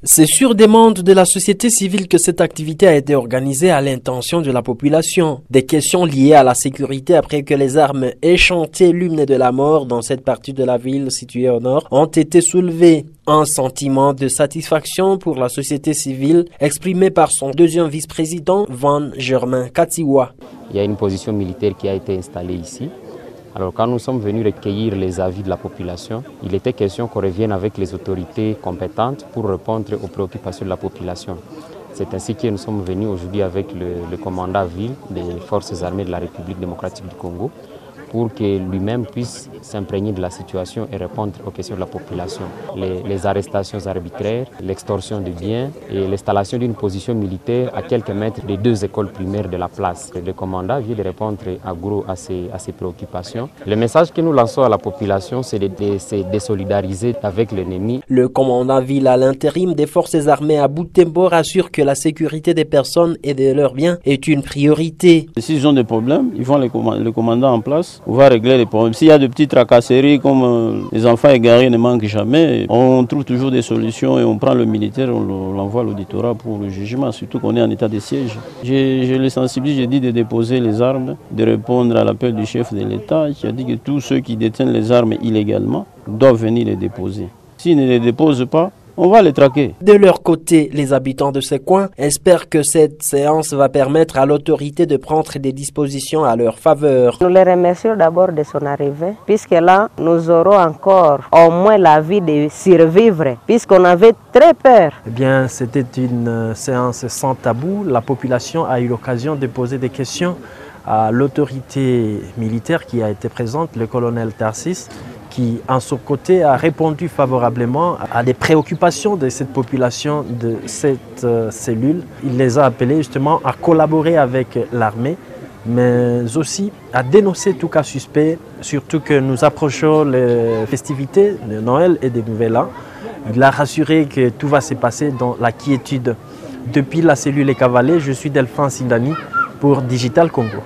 C'est sur demande de la société civile que cette activité a été organisée à l'intention de la population. Des questions liées à la sécurité après que les armes aient chanté l'hymne de la mort dans cette partie de la ville située au nord ont été soulevées. Un sentiment de satisfaction pour la société civile exprimé par son deuxième vice-président, Van Germain Katiwa. Il y a une position militaire qui a été installée ici. Alors quand nous sommes venus recueillir les avis de la population, il était question qu'on revienne avec les autorités compétentes pour répondre aux préoccupations de la population. C'est ainsi que nous sommes venus aujourd'hui avec le commandant ville des forces armées de la République démocratique du Congo pour que lui-même puisse s'imprégner de la situation et répondre aux questions de la population. Les arrestations arbitraires, l'extorsion de biens et l'installation d'une position militaire à quelques mètres des deux écoles primaires de la place. Le commandant vient de répondre à gros à ces préoccupations. Le message que nous lançons à la population, c'est de se désolidariser avec l'ennemi. Le commandant ville à l'intérim des forces armées à Butembo rassure que la sécurité des personnes et de leurs biens est une priorité. S'ils ont des problèmes, ils vont le commandant en place. On va régler les problèmes. S'il y a de petites tracasseries comme les enfants égarés ne manquent jamais, on trouve toujours des solutions et on prend le militaire, on l'envoie à l'auditorat pour le jugement, surtout qu'on est en état de siège. Je les sensibilise, j'ai dit de déposer les armes, de répondre à l'appel du chef de l'État qui a dit que tous ceux qui détiennent les armes illégalement doivent venir les déposer. S'ils ne les déposent pas, on va les traquer. De leur côté, les habitants de ces coins espèrent que cette séance va permettre à l'autorité de prendre des dispositions à leur faveur. Nous les remercions d'abord de son arrivée, puisque là, nous aurons encore au moins la vie de survivre, puisqu'on avait très peur. Eh bien, c'était une séance sans tabou. La population a eu l'occasion de poser des questions à l'autorité militaire qui a été présente, le colonel Tarsis, qui, en son côté, a répondu favorablement à des préoccupations de cette population, de cette cellule. Il les a appelés justement à collaborer avec l'armée, mais aussi à dénoncer tout cas suspect, surtout que nous approchons les festivités de Noël et des Nouvel An. Il a rassuré que tout va se passer dans la quiétude. Depuis la cellule Les Cavaliers, je suis Delphin Sindani pour Digital Congo.